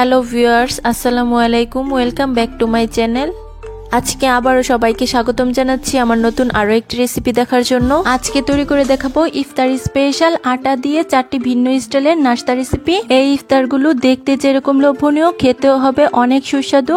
Hello viewers, আসসালামু আলাইকুম। Welcome back to my channel. আজকে আবারও সবাইকে স্বাগতম জানাচ্ছি আমার নতুন আরো একটি রেসিপি দেখার জন্য। আজকে তৈরি করে দেখাবো ইফতারি স্পেশাল আটা দিয়ে 4টি ভিন্ন স্টাইলের নাস্তা রেসিপি। এই ইফতারগুলো দেখতে যেরকম লোভনীয়, খেতেও হবে অনেক সুস্বাদু।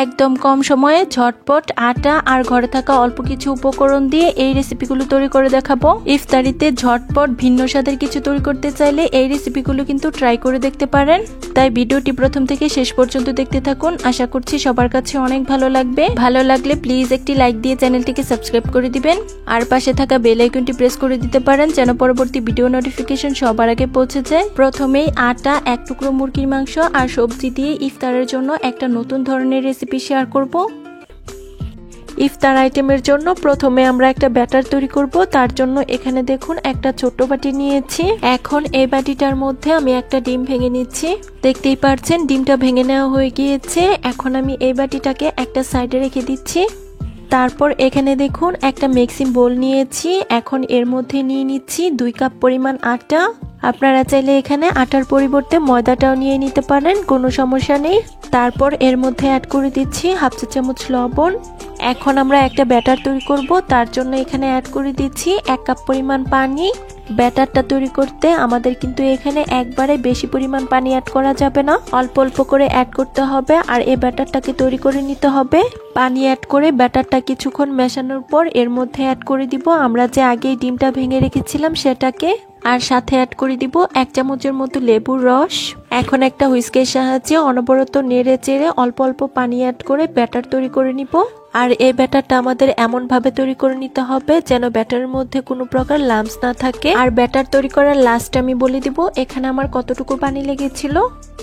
একদম কম সময়ে ঝটপট আটা আর ঘরে থাকা অল্প কিছু উপকরণ দিয়ে এই রেসিপিগুলো তৈরি করে দেখাবো। ইফতারিতে ঝটপট ভিন্ন স্বাদের কিছু তৈরি করতে চাইলে এই রেসিপিগুলো কিন্তু ট্রাই করে দেখতে পারেন। তাই ভিডিওটি প্রথম থেকে শেষ পর্যন্ত দেখতে থাকুন। আশা করছি সবার কাছে অনেক ভালো লাগবে। ভালো লাগলে প্লিজ একটি লাইক দিয়ে চ্যানেলটিকে সাবস্ক্রাইব করে দিবেন আর পাশে থাকা বেল আইকনটি প্রেস করে দিতে পারেন যেন পরবর্তী ভিডিও নোটিফিকেশন সবার আগে পৌঁছে যায়। প্রথমেই আটা, এক টুকরো মুরগির মাংস আর সবজি দিয়ে ইফতারের জন্য একটা নতুন ধরনের রেসিপি শেয়ার করব। ইফতার আইটেমের জন্য প্রথমে আমরা একটা ব্যাটার তৈরি করব। তার জন্য এখানে দেখুন একটা ছোট বাটি নিয়েছি। এখন এই বাটিটার মধ্যে আমি একটা ডিম ভেঙে নিচ্ছি। দেখতেই পাচ্ছেন ডিমটা ভেঙে নেওয়া হয়ে গিয়েছে। এখন আমি এই বাটিটাকে একটা সাইডে রেখে দিচ্ছি। তারপর এখানে দেখুন একটা মিক্সিং বোল নিয়েছি। এখন এর মধ্যে নিয়ে নিচ্ছি 2 কাপ পরিমাণ আটা। আপনারা চাইলে এখানে আটার পরিবর্তে ময়দাটাও নিয়ে নিতে পারেন, কোনো সমস্যা নেই। তারপর এর মধ্যে অ্যাড করে দিচ্ছি হাফ চা চামচ লবণ। এখন আমরা একটা ব্যাটার তৈরি করব। তার জন্য এখানে অ্যাড করে দিচ্ছি 1 কাপ পরিমাণ পানি। ব্যাটারটা তৈরি করতে আমাদের কিন্তু এখানে একবারে বেশি পরিমাণ পানি অ্যাড করা যাবে না, অল্প অল্প করে অ্যাড করতে হবে আর এই ব্যাটারটাকে তৈরি করে নিতে হবে। পানি অ্যাড করে ব্যাটারটা কিছুক্ষণ মেশানোর পর এর মধ্যে অ্যাড করে দিব আমরা যে আগেই ডিমটা ভেঙে রেখেছিলাম সেটাকে, আর সাথে অ্যাড করে দিব 1 চামচের মতো লেবুর রস। এখন একটা হুইস্কের সাহায্যে অনবরত নেড়ে চেড়ে অল্প অল্প পানি অ্যাড করে ব্যাটার তৈরি করে নিব। আর এই ব্যাটারটা আমাদের এমন ভাবে তৈরি করে নিতে হবে যেন ব্যাটারের মধ্যে কোনো প্রকার লাম্পস না থাকে। আর ব্যাটার তৈরি করার লাস্ট আমি বলে দিব এখানে আমার কতটুকু পানি লেগেছিল।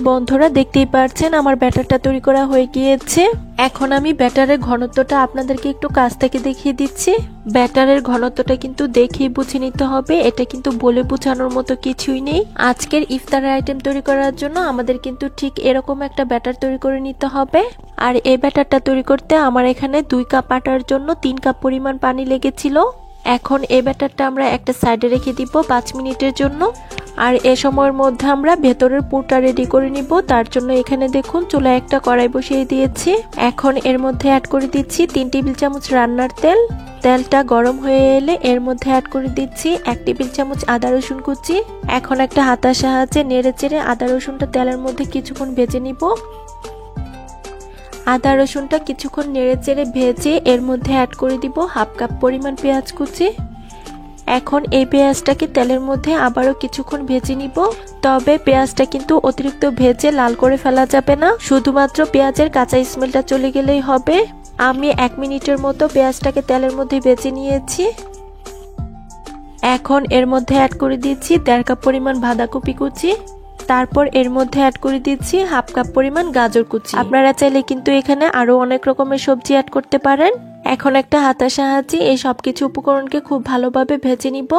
বন্ধুরা দেখতেই পাচ্ছেন আমার ব্যাটারটা তৈরি করা হয়ে গিয়েছে। এখন আমি ব্যাটারের ঘনত্বটা আপনাদেরকে একটু কাছ থেকে দেখিয়ে দিচ্ছি। ব্যাটারের ঘনত্বটা কিন্তু দেখেই বুঝে নিতে হবে, এটা কিন্তু বলে বোঝানোর মতো কিছুই নেই। আজকের ইফতারের আইটেম তৈরি করার জন্য আমাদের কিন্তু ঠিক এরকম একটা ব্যাটার তৈরি করে নিতে হবে। আর এই ব্যাটারটা তৈরি করতে আমার এখানে 2 কাপ আটার জন্য 3 কাপ পরিমাণ পানি লেগেছিল। এখন এই ব্যাটারটা আমরা একটা সাইডে রেখে দিব 5 মিনিটের জন্য। আর এ সময়ের মধ্যে আমরা ভেতরের পুরটা রেডি করে নিব। তার জন্য এখানে দেখুন চুলায় একটা কড়াই বসিয়ে দিয়েছি। এখন এর মধ্যে অ্যাড করে দিচ্ছি 3 টেবিল চামচ রান্নার তেল। তেলটা গরম হয়ে এলে এর মধ্যে অ্যাড করে দিচ্ছি 1 টেবিল চামচ আদা রসুন কুচি। এখন একটা হাতার সাহায্যে নেড়ে চেড়ে আদা রসুনটা তেলের মধ্যে কিছুক্ষণ ভেজে নিব। আদা রসুনটা কিছুক্ষণ নেড়ে চেড়ে ভেজে এর মধ্যে অ্যাড করে দিব হাফ কাপ পরিমাণ পেঁয়াজ কুচি। এখন এই পেঁয়াজটাকে তেলের মধ্যে আবারও কিছুক্ষণ ভেজে নিব। তবে পেঁয়াজটা কিন্তু অতিরিক্ত ভেজে লাল করে ফেলা যাবে না, শুধুমাত্র পেঁয়াজের কাঁচা স্মেলটা চলে গেলেই হবে। আমি 1 মিনিটের মতো পেঁয়াজটাকে তেলের মধ্যে ভেজে নিয়েছি। এখন এর মধ্যে অ্যাড করে দিচ্ছি 1.5 কাপ পরিমাণ বাঁধাকপি কুচি। তারপর এর মধ্যে অ্যাড করে দিচ্ছি হাফ কাপ পরিমাণ গাজর কুচি। আপনারা চাইলে কিন্তু এখানে আরো অনেক রকমের সবজি অ্যাড করতে পারেন। এখন একটা হাতার সাহায্যে এই সবকিছু উপকরণকে খুব ভালোভাবে ভেজে নিব।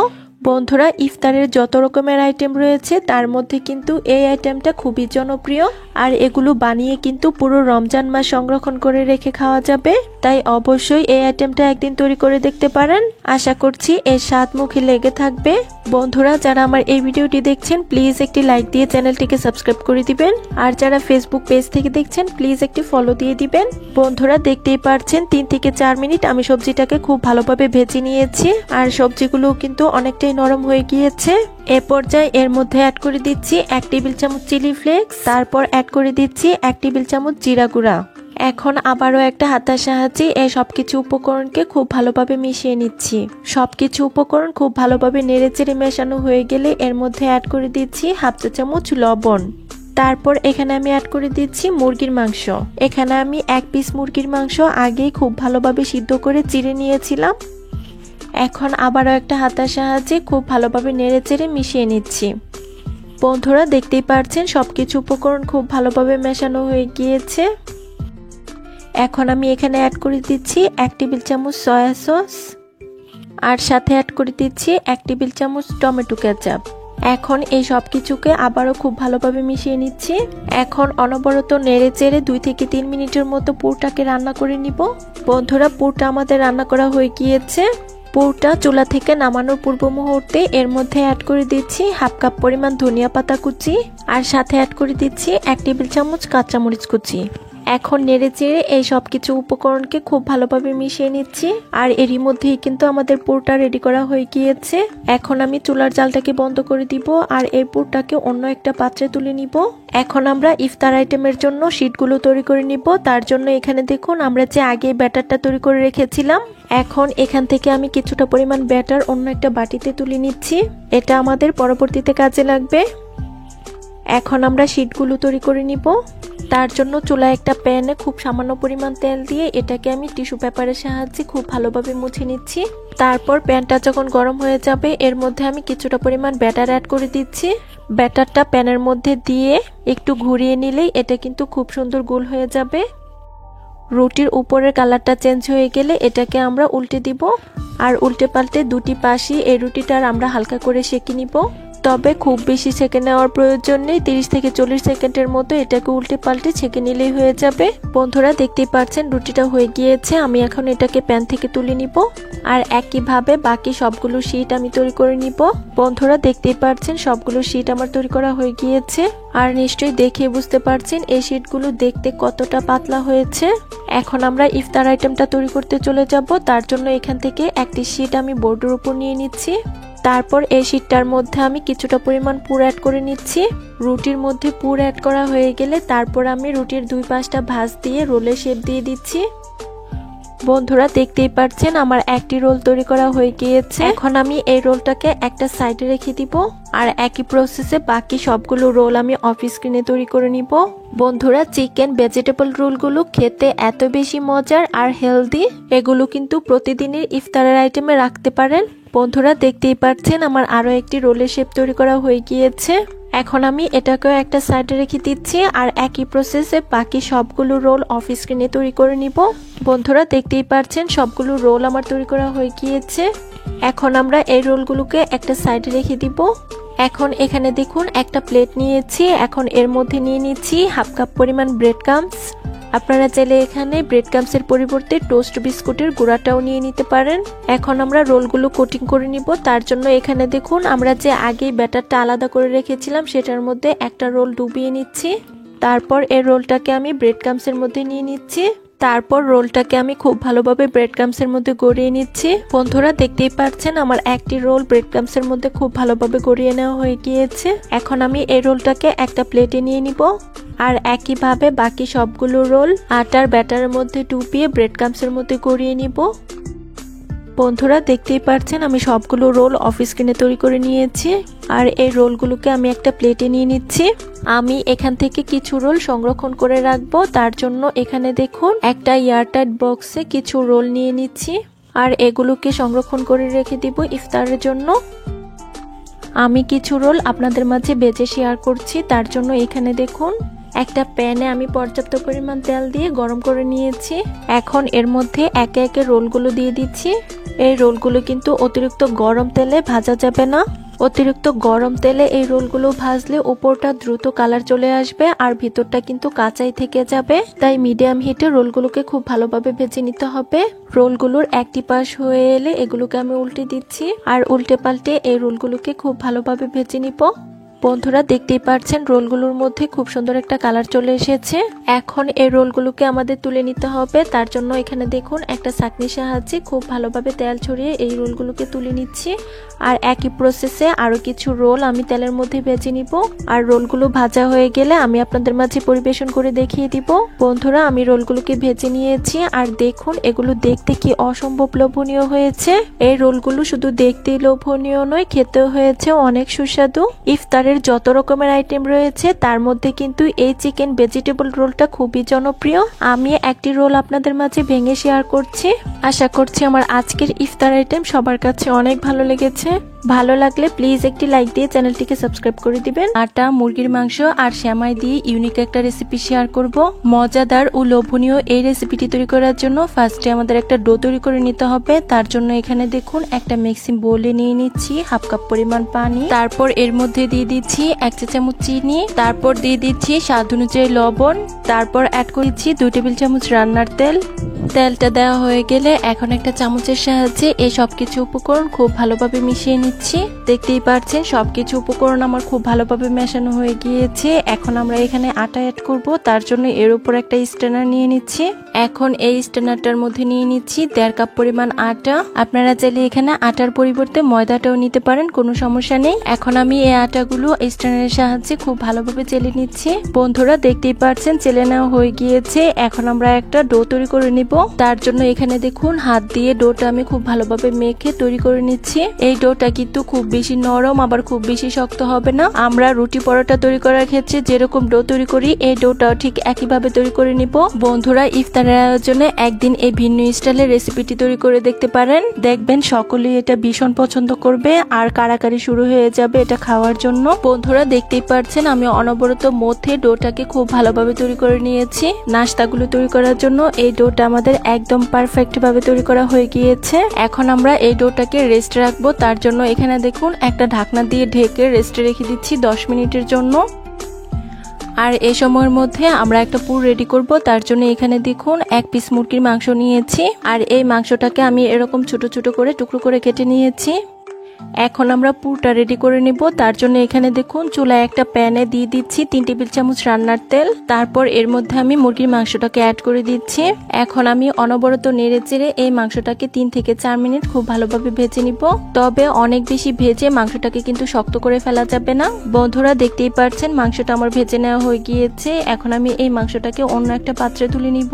বন্ধুরা ইফতারের যত রকমের আইটেম রয়েছে তার মধ্যে কিন্তু এই আইটেমটা খুবই জনপ্রিয়। আর এগুলো বানিয়ে কিন্তু পুরো রমজান মাস সংরক্ষণ করে রেখে খাওয়া যাবে। তাই অবশ্যই এই আইটেমটা একদিন তৈরি করে দেখতে পারেন। আশা করছি এর স্বাদ মুখে লেগে থাকবে। বন্ধুরা যারা আমার এই ভিডিওটি দেখছেন প্লিজ একটি লাইক দিয়ে চ্যানেলটিকে সাবস্ক্রাইব করে দিবেন। আর যারা ফেসবুক পেজ থেকে দেখছেন প্লিজ একটি ফলো দিয়ে দিবেন। বন্ধুরা দেখতেই পাচ্ছেন 3 থেকে 4 মিনিট আমি সবজিটাকে খুব ভালোভাবে ভেজে নিয়েছি। আর সবজিগুলো কিন্তু অনেকটাই নরম হয়ে গিয়েছে। এ পর্যায়ে এর মধ্যে অ্যাড করে দিচ্ছি 1 টেবিল চামচ চিলি ফ্লেক্স। তারপর অ্যাড করে দিচ্ছি 1 টেবিল চামচ জিরা গুঁড়া। এখন আবারও একটা হাতার সাহায্যে এই সবকিছু উপকরণকে খুব ভালোভাবে মিশিয়ে নিচ্ছি। সবকিছু উপকরণ খুব ভালোভাবে নেড়েচেড়ে মেশানো হয়ে গেলে এর মধ্যে অ্যাড করে দিচ্ছি হাফ চা চামচ লবণ। তারপর এখানে আমি অ্যাড করে দিচ্ছি মুরগির মাংস। এখানে আমি 1 পিস মুরগির মাংস আগেই খুব ভালোভাবে সিদ্ধ করে চিড়ে নিয়েছিলাম। এখন আবারও একটা হাতার সাহায্যে খুব ভালোভাবে নেড়েচেড়ে মিশিয়ে নিচ্ছি। বন্ধুরা দেখতেই পাচ্ছেন সবকিছু উপকরণ খুব ভালোভাবে মেশানো হয়ে গিয়েছে। এখন আমি এখানে অ্যাড করে দিচ্ছি 1 টেবিল চামচ সয়া সস আর সাথে অ্যাড করে দিচ্ছি 1 টেবিল চামচ টমেটো কেচাপ। এখন এই সবকিছুকে আবারও খুব ভালোভাবে মিশিয়ে নিচ্ছি। এখন অনবরত নেড়ে চেড়ে 2 থেকে 3 মিনিটের মতো পুরটাকে রান্না করে নিব। বন্ধুরা পুরটা আমাদের রান্না করা হয়ে গিয়েছে। পুরটা চুলা থেকে নামানোর পূর্ব মুহূর্তে এর মধ্যে অ্যাড করে দিচ্ছি হাফ কাপ পরিমাণ ধনিয়া পাতা কুচি, আর সাথে অ্যাড করে দিচ্ছি 1 টেবিল চামচ কাঁচামরিচ কুচি। এখন নেড়ে চেড়ে এই সব কিছু উপকরণকে খুব ভালোভাবে মিশিয়ে নিচ্ছি। আর এরই মধ্যেই কিন্তু আমাদের পুরটা রেডি করা হয়ে গিয়েছে। এখন আমি চুলার জালটাকে বন্ধ করে দিব আর এই পুরটাকে অন্য একটা পাত্রে তুলে নিব। এখন আমরা ইফতার আইটেমের জন্য শীটগুলো তৈরি করে নিব। তার জন্য এখানে দেখুন আমরা যে আগে ব্যাটারটা তৈরি করে রেখেছিলাম, এখন এখান থেকে আমি কিছুটা পরিমাণ ব্যাটার অন্য একটা বাটিতে তুলে নিচ্ছি। এটা আমাদের পরবর্তীতে কাজে লাগবে। এখন আমরা শীটগুলো তৈরি করে নিব। তার জন্য চুলায় একটা প্যানে খুব সামান্য পরিমাণ তেল দিয়ে এটাকে আমি টিস্যু পেপারের সাহায্যে খুব ভালোভাবে মুছে নিচ্ছি। তারপর প্যানটা যখন গরম হয়ে যাবে এর মধ্যে আমি কিছুটা পরিমাণ ব্যাটার অ্যাড করে দিচ্ছি। ব্যাটারটা প্যানের মধ্যে দিয়ে একটু ঘুরিয়ে নিলেই এটা কিন্তু খুব সুন্দর গোল হয়ে যাবে। রুটির উপরের কালারটা চেঞ্জ হয়ে গেলে এটাকে আমরা উল্টে দিব, আর উল্টে পাল্টে দুটি পাশই এই রুটিটার আমরা হালকা করে সেঁকে নিব। তবে খুব বেশি ছেঁকে নেওয়ার প্রয়োজন নেই, 30 থেকে 40 সেকেন্ডের মতো এটাকে উল্টে পাল্টে ছেঁকে নিলেই হয়ে যাবে। বন্ধুরা দেখতেই পাচ্ছেন রুটিটা হয়ে গিয়েছে। আমি এখন এটাকে প্যান থেকে তুলে নিব, আর একইভাবে বাকি সবগুলো শীট আমি তৈরি করে নিব। বন্ধুরা দেখতেই পাচ্ছেন সবগুলো শীট আমার তৈরি করা হয়ে গিয়েছে, আর নিশ্চয়ই দেখে বুঝতে পারছেন এই শীটগুলো দেখতে কতটা পাতলা হয়েছে। এখন আমরা ইফতার আইটেমটা তৈরি করতে চলে যাব। তার জন্য এখান থেকে একটি শীট আমি বোর্ডের উপর নিয়ে নিচ্ছি। তারপর এই শীটটার মধ্যে আমি কিছুটা পরিমাণ পুর অ্যাড করে নিচ্ছি। রুটির মধ্যে পুর অ্যাড করা হয়ে গেলে তারপর আমি রুটির দুই পাশটা ভাঁজ দিয়ে রোলের শেপ দিয়ে দিচ্ছি। বন্ধুরা দেখতেই পাচ্ছেন আমার একটি রোল তৈরি করা হয়ে গিয়েছে। এখন আমি এই রোলটাকে একটা সাইডে রেখে দিব, আর একই প্রসেসে বাকি সবগুলো রোল আমি অফ স্ক্রিনে তৈরি করে নিব। বন্ধুরা চিকেন ভেজিটেবল রোলগুলো খেতে এত বেশি মজার আর হেলদি, এগুলো কিন্তু প্রতিদিনের ইফতারের আইটেমে রাখতে পারেন। বন্ধুরা দেখতেই পাচ্ছেন আমার আরো একটি রোলের শেপ তৈরি করা হয়ে গিয়েছে। এখন আমি এটাকেও একটা সাইডে রেখে দিচ্ছি, আর একই প্রসেসে বাকি সবগুলো রোল অফ স্ক্রিনে তৈরি করে নিব। বন্ধুরা দেখতেই পাচ্ছেন সবগুলো রোল আমার তৈরি করা হয়ে গিয়েছে। এখন আমরা এই রোলগুলোকে একটা সাইডে রেখে দিব। এখন এখানে দেখুন একটা প্লেট নিয়েছি। এখন এর মধ্যে নিয়ে নিচ্ছি হাফ কাপ পরিমাণ ব্রেড ক্রাম্বস। আপনারা চাইলে এখানে ব্রেড ক্রাম্বসের পরিবর্তে টোস্ট বিস্কুটের গুঁড়াটাও নিয়ে নিতে পারেন। এখন আমরা রোলগুলো কোটিং করে নিব। তার জন্য এখানে দেখুন আমরা যে আগে ব্যাটারটা আলাদা করে রেখেছিলাম সেটার মধ্যে একটা রোল ডুবিয়ে নিচ্ছি। তারপর এই রোলটাকে আমি ব্রেড ক্রাম্বসের মধ্যে নিয়ে নিচ্ছি। তারপর রোলটাকে আমি খুব ভালোভাবে ব্রেড ক্রাম্বসের মধ্যে গড়িয়ে নিচ্ছি। বন্ধুরা দেখতেই পাচ্ছেন আমার একটি রোল ব্রেড ক্রাম্বসের মধ্যে খুব ভালোভাবে গড়িয়ে নেওয়া হয়ে গিয়েছে। এখন আমি এই রোলটাকে একটা প্লেটে নিয়ে নিব, আর একইভাবে বাকি সবগুলো রোল আটার ব্যাটারের মধ্যে ডুবিয়ে ব্রেড ক্রাম্বসের মধ্যে গড়িয়ে নিব। বন্ধুরা দেখতেই পাচ্ছেন আমি সবগুলো রোল অফ স্ক্রিনে তৈরি করে নিয়েছি, আর এই রোলগুলোকে আমি একটা প্লেটে নিয়ে নিচ্ছি। আমি এখান থেকে কিছু রোল সংরক্ষণ করে রাখবো। তার জন্য এখানে দেখুন একটা এয়ারটাইট বক্সে কিছু রোল নিয়ে নিচ্ছি, আর এগুলোকে সংরক্ষণ করে রেখে দিব ইফতারের জন্য। আমি কিছু রোল আপনাদের মাঝে বেজে শেয়ার করছি। তার জন্য এখানে দেখুন একটা প্যানে আমি পর্যাপ্ত পরিমাণ তেল দিয়ে গরম করে নিয়েছি। এখন এর মধ্যে একে একে রোলগুলো দিয়ে দিচ্ছি। এই রোলগুলো কিন্তু অতিরিক্ত গরম তেলে ভাজা যাবে না। অতিরিক্ত গরম তেলে এই রোলগুলো ভাজলে উপরটা দ্রুত কালার চলে আসবে, আর ভিতরটা কিন্তু কাঁচাই থেকে যাবে। তাই মিডিয়াম হিটে রোলগুলোকে খুব ভালোভাবে ভেজে নিতে হবে। রোলগুলোর একটি পাশ হয়ে এলে এগুলোকে আমি উল্টে দিচ্ছি, আর উল্টে পাল্টে এই রোলগুলোকে খুব ভালোভাবে ভেজে নিব। বন্ধুরা দেখতেই পাচ্ছেন রোলগুলোর মধ্যে খুব সুন্দর একটা কালার চলে এসেছে। এখন এই রোলগুলোকে আমাদের তুলে নিতে হবে। তার জন্য এখানে দেখুন একটা ছাঁকনির সাহায্যে খুব ভালোভাবে তেল ছড়িয়ে এই রোলগুলোকে তুলে নিচ্ছি। আর একই প্রসেসে আরো কিছু রোল আমি তেলের মধ্যে ভেজে নিব। আর রোলগুলো ভাজা হয়ে গেলে আমি আপনাদের মাঝে পরিবেশন করে দেখিয়ে দিব। বন্ধুরা আমি রোলগুলোকে ভেজে নিয়েছি, আর দেখুন এগুলো দেখতে কি অসম্ভব লোভনীয় হয়েছে। এই রোলগুলো শুধু দেখতেই লোভনীয় নয়, খেতেও হয়েছে অনেক সুস্বাদু। ইফতারের যত রকমের আইটেম রয়েছে তার মধ্যে কিন্তু এই চিকেন ভেজিটেবল রোলটা খুবই জনপ্রিয়। আমি একটি রোল আপনাদের মাঝে ভেঙে শেয়ার করছি। আশা করছি আমার আজকের ইফতার আইটেম সবার কাছে অনেক ভালো লেগেছে। ভালো লাগলে প্লিজ একটি লাইক দিয়ে চ্যানেলটিকে সাবস্ক্রাইব করে দিবেন। আটা, মুরগির মাংস আর সেমাই দিয়ে ইউনিক একটা রেসিপি শেয়ার করব। মজাদার ও লোভনীয় এই রেসিপিটি তৈরি করার জন্য ফার্স্টে আমাদের একটা ডো তৈরি করে নিতে হবে। তার জন্য এখানে দেখুন একটা মিক্সিং বোলে নিয়ে নিচ্ছি হাফ কাপ পরিমাণ পানি, তারপর এর মধ্যে দিয়ে দিচ্ছি 1 চা চামচ চিনি, তারপর দিয়ে দিচ্ছি স্বাদ অনুযায়ী লবণ, তারপর অ্যাড করেছি 2 টেবিল চামচ রান্নার তেল। তেলটা দেওয়া হয়ে গেলে এখন একটা চামচের সাহায্যে এই সবকিছু উপকরণ খুব ভালোভাবে মিশিয়ে নিচ্ছি। দেখতেই পাচ্ছেন সবকিছু উপকরণ আমার খুব ভালোভাবে মেশানো হয়ে গিয়েছে। এখন আমরা এখানে আটা অ্যাড করব, তার জন্য এর উপর একটা স্ট্রেনার নিয়ে নিচ্ছি। এখন এই স্ট্রেনারটার মধ্যে নিয়ে নিচ্ছি 1.5 কাপ পরিমাণ আটা। আপনারা চাইলে এখানে আটার পরিবর্তে ময়দাটাও নিতে পারেন, কোনো সমস্যা নেই। এখন আমি এই আটাগুলো স্ট্রেনারের সাহায্যে খুব ভালোভাবে চেলে নিচ্ছি। বন্ধুরা দেখতেই পাচ্ছেন চেলে নেওয়া হয়ে গিয়েছে। এখন আমরা একটা ডো তৈরি করে নিব। তার জন্য এখানে দেখুন হাত দিয়ে ডোটা আমি খুব ভালোভাবে মেখে তৈরি করে নিচ্ছি। এই ডোটা কিন্তু খুব বেশি নরম আবার খুব বেশি শক্ত হবে না। আমরা রুটি পরোটা তৈরি করার ক্ষেত্রে যেরকম ডো তৈরি করি এই ডোটাও ঠিক একইভাবে তৈরি করে নিব। বন্ধুরা ইফতারের আয়োজনে একদিন এই ভিন্ন স্টাইলের রেসিপিটি তৈরি করে দেখতে পারেন, দেখবেন সকলেই এটা ভীষণ পছন্দ করবে আর কারাকারি শুরু হয়ে যাবে এটা খাওয়ার জন্য। বন্ধুরা দেখতেই পাচ্ছেন আমি অনবরত মধ্যে ডোটাকে খুব ভালোভাবে তৈরি করে নিয়েছি। নাস্তাগুলো তৈরি করার জন্য এই ডোটা আমাদের একদম পারফেক্ট ভাবে তৈরি করা হয়ে গিয়েছে। এখন আমরা এই ডোটাকে রেস্টে রাখবো। তার জন্য এখানে দেখুন একটা ঢাকনা দিয়ে ঢেকে রেস্টে রেখে দিচ্ছি 10 মিনিটের জন্য। আর এই সময়ের মধ্যে আমরা একটা পুর রেডি করব। তার জন্য এখানে দেখুন 1 পিস মুরগির মাংস নিয়েছি আর এই মাংসটাকে আমি এরকম ছোট ছোট করে টুকরো করে কেটে নিয়েছি। এখন আমরা পুরটা রেডি করে নিব। তার জন্য এখানে দেখুন চুলায় একটা প্যানে দিয়ে দিচ্ছি 3 টেবিল চামচ রান্নার তেল, তারপর এর মধ্যে আমি মুরগির মাংসটাকে অ্যাড করে দিচ্ছি। এখন আমি অনবরত নেড়ে চেড়ে এই মাংসটাকে 3 থেকে 4 মিনিট খুব ভালোভাবে ভেজে নিব। তবে অনেক বেশি ভেজে মাংসটাকে কিন্তু শক্ত করে ফেলা যাবে না। বন্ধুরা দেখতেই পাচ্ছেন মাংসটা আমার ভেজে নেওয়া হয়ে গিয়েছে। এখন আমি এই মাংসটাকে অন্য একটা পাত্রে তুলে নিব।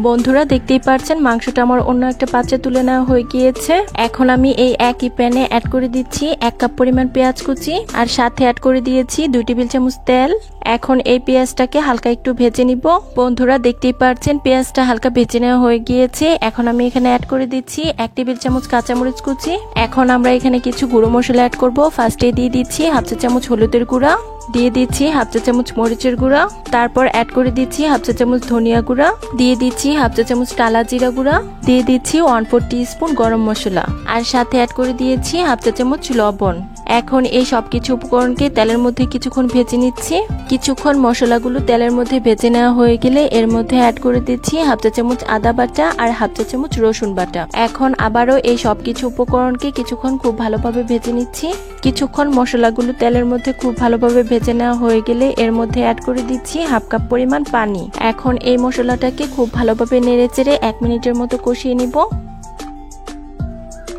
বন্ধুরা দেখতেই পাচ্ছেন মাংসটা আমার অন্য একটা পাত্রে তুলে নেওয়া হয়ে গিয়েছে। এখন আমি এই একই প্যানে অ্যাড করে দিচ্ছি 1 কাপ পরিমাণ পেঁয়াজ কুচি আর সাথে অ্যাড করে দিয়েছি 2 টেবিল চামচ তেল। এখন এই পেঁয়াজটাকে হালকা একটু ভেজে নিব। বন্ধুরা দেখতেই পাচ্ছেন পেঁয়াজটা হালকা ভেজে নেওয়া হয়ে গিয়েছে। এখন আমি এখানে অ্যাড করে দিচ্ছি 1 টেবিল চামচ কাঁচামরিচ কুচি। এখন আমরা এখানে কিছু গুঁড়ো মশলা অ্যাড করব। ফার্স্টে দিয়ে দিচ্ছি হাফ চা চামচ হলুদের গুঁড়া, দিয়ে দিচ্ছি হাফ চা চামচ মরিচের গুঁড়া, তারপর অ্যাড করে দিচ্ছি হাফ চা চামচ ধনিয়া গুঁড়া, দিয়ে দিচ্ছি হাফ চা চামচ টালা জিরা গুঁড়া, দিয়ে দিচ্ছি 1/4 টিস্পুন গরম মশলা আর সাথে অ্যাড করে দিয়েছি হাফ চা চামচ লবণ। এখন এই সবকিছু উপকরণকে তেলের মধ্যে কিছুক্ষণ ভেজে নিচ্ছি। কিছুক্ষণ মশলাগুলো তেলের মধ্যে ভেজে নেওয়া হয়ে গেলে এর মধ্যে অ্যাড করে দিচ্ছি হাফ চা চামচ আদা বাটা আর হাফ চা চামচ রসুন বাটা। এখন আবারও এই সবকিছু উপকরণকে কিছুক্ষণ খুব ভালোভাবে ভেজে নিচ্ছি। কিছুক্ষণ মশলাগুলো তেলের মধ্যে খুব ভালোভাবে ভেজে নেওয়া হয়ে গেলে এর মধ্যে অ্যাড করে দিচ্ছি হাফ কাপ পরিমাণ পানি। এখন এই মশলাটাকে খুব ভালোভাবে নেড়েচেড়ে 1 মিনিটের মতো কষিয়ে নিব।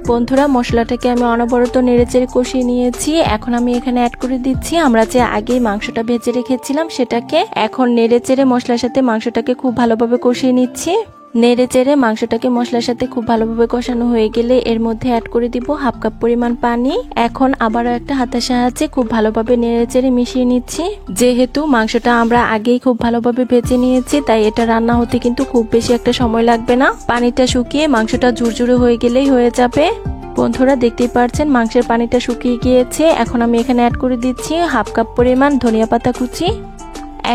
বন্ধুরা মশলাটাকে আমি অনবরত নেড়েচেড়ে কষিয়ে নিয়েছি। এখন আমি এখানে অ্যাড করে দিচ্ছি আমরা যে আগেই মাংসটা ভেজে রেখেছিলাম সেটাকে। এখন নেড়েচেড়ে মশলার সাথে মাংসটাকে খুব ভালোভাবে কষিয়ে নিচ্ছি। নেড়ে চেড়ে মাংসটাকে মশলার সাথে খুব ভালোভাবে কষানো হয়ে গেলে এর মধ্যে অ্যাড করে দিব হাফ কাপ পরিমাণ পানি। এখন আবারও একটা হাতের সাহায্যে খুব ভালোভাবে নেড়ে চেড়ে মিশিয়ে নিচ্ছি। যেহেতু মাংসটা আমরা আগেই খুব ভালোভাবে ভেজে নিয়েছি তাই এটা রান্না হতে কিন্তু খুব বেশি একটা সময় লাগবে না। পানিটা শুকিয়ে মাংসটা ঝুরঝুরে হয়ে গেলেই হয়ে যাবে। বন্ধুরা দেখতেই পাচ্ছেন মাংসের পানিটা শুকিয়ে গিয়েছে। এখন আমি এখানে অ্যাড করে দিচ্ছি হাফ কাপ পরিমাণ ধনিয়া পাতা কুচি।